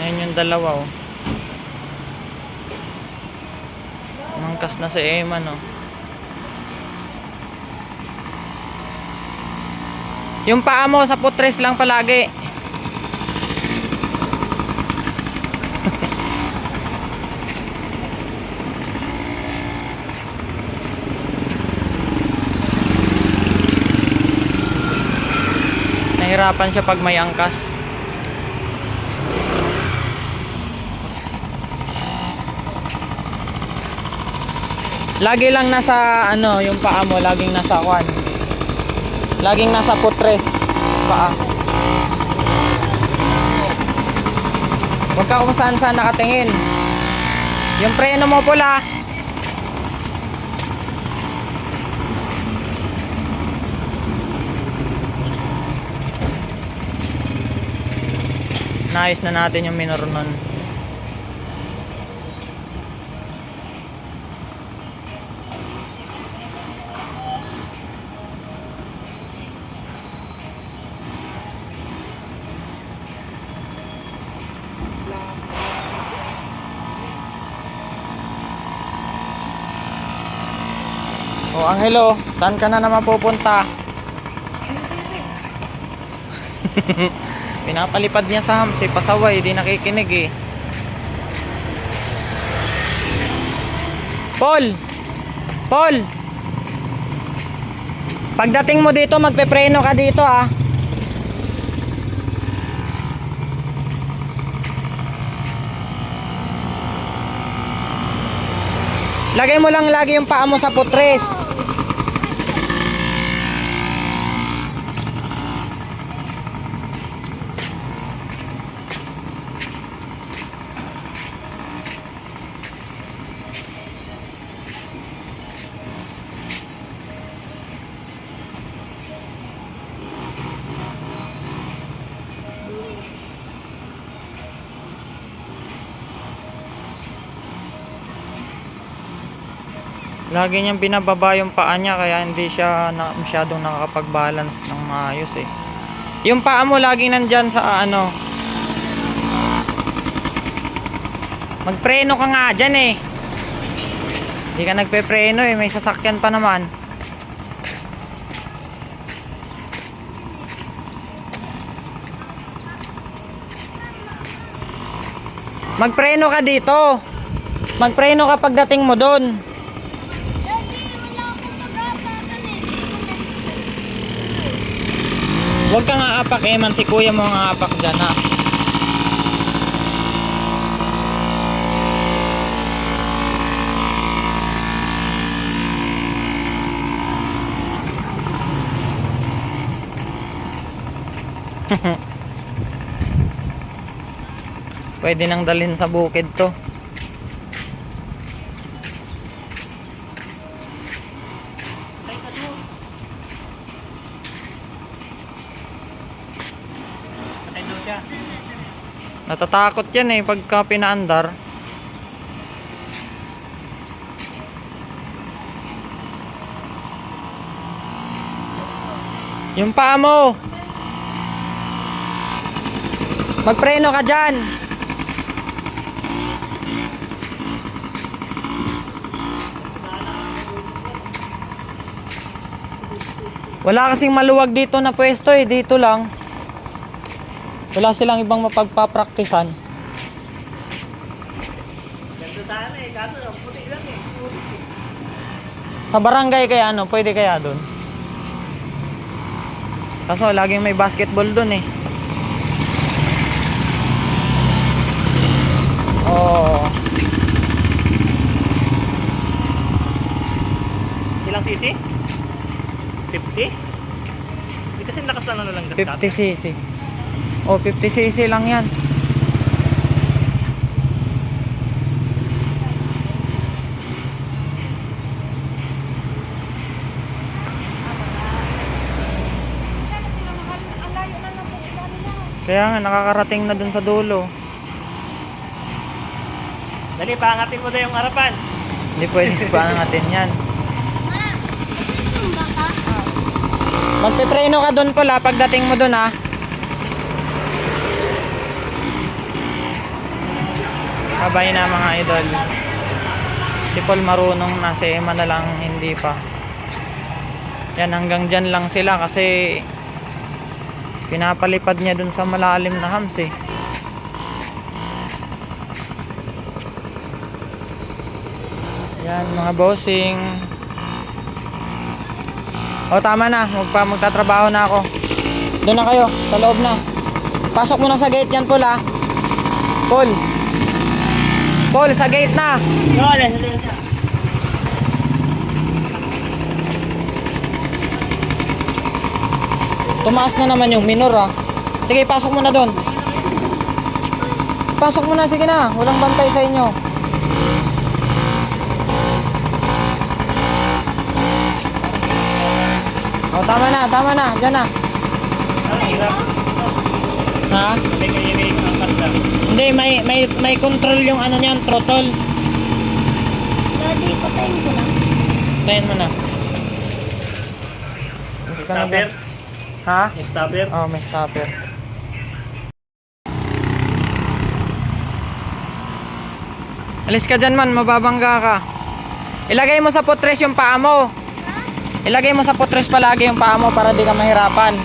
Ayan yung dalawa, oh. Mangkas na si Eman, oh. Yung paa mo sa putres lang palagi. Nahirapan siya pag may angkas. Lagi lang nasa ano, yung paa mo laging nasa kwan. Laging nasa putres paa. Huwag ka kung saan saan nakatingin. Yung preno mo pula. Naayos na natin yung minor nun. Oh, Angelo, saan ka na naman pupunta? Pinapalipad niya sa hams, pasaway, di nakikinig eh. Paul! Paul! Pagdating mo dito, magpepreno ka dito ah. Lagay mo lang lagi yung paa mo sa putres. Lagi niyang binababa yung paa niya kaya hindi siya masyadong nakakapag-balance ng maayos eh. Yung paa mo laging nandyan sa ano. Magpreno ka nga dyan eh. Hindi ka nagpe-preno eh, may sasakyan pa naman. Magpreno ka dito. Magpreno ka pagdating mo doon. Huwag kang aapak Eman, si kuya mo ang aapak dyan ha. Pwede nang dalhin sa bukid to. Natatakot yan eh pagka pinaandar. Yung paa mo. Magpreno ka dyan. Wala kasing maluwag dito na pwesto eh. Dito lang. Wala silang ibang mapagpapraktisan. Ganda sana eh, kaso puti lang eh. Sa barangay kaya ano, pwede kaya doon? Kaso laging may basketball doon eh. Oh. Ilang cc? 50? Hindi kasi lakas na lang gas 50cc. Oh, 50cc lang yan. Kaya nga, nakakarating na dun sa dulo. Dali, paangatin mo na yung harapan. Hindi pwede paangatin yan. Magpipreno ka dun pala pagdating mo dun ha. Babay na mga idol. Si Paul marunong na, si Emma na lang hindi pa. Yan, hanggang dyan lang sila kasi pinapalipad niya dun sa malalim na hams eh. Yan mga bossing. O tama na, magtatrabaho na ako. Doon na kayo, sa loob na. Pasok mo na sa gate yan, Paul, ha. Paul. Paul, sa gate na. Tumaas na naman yung minor, ha. Sige, pasok mo na doon. Pasok mo na, sige na. Walang bantay sa inyo. O, tama na. Diyan na. Ang hirap. Ha? May angkas lang. Hindi, may control yung ano niyan, throttle. Daddy, patayin ko lang. Tayin mo na. Mas ka na Stopper? dyan. Ha? May stopper? Oh, may stopper. Alis ka dyan man, mababangga ka. Ilagay mo sa putres yung paa mo. Ilagay mo sa putres palagi yung paa mo para di ka mahirapan.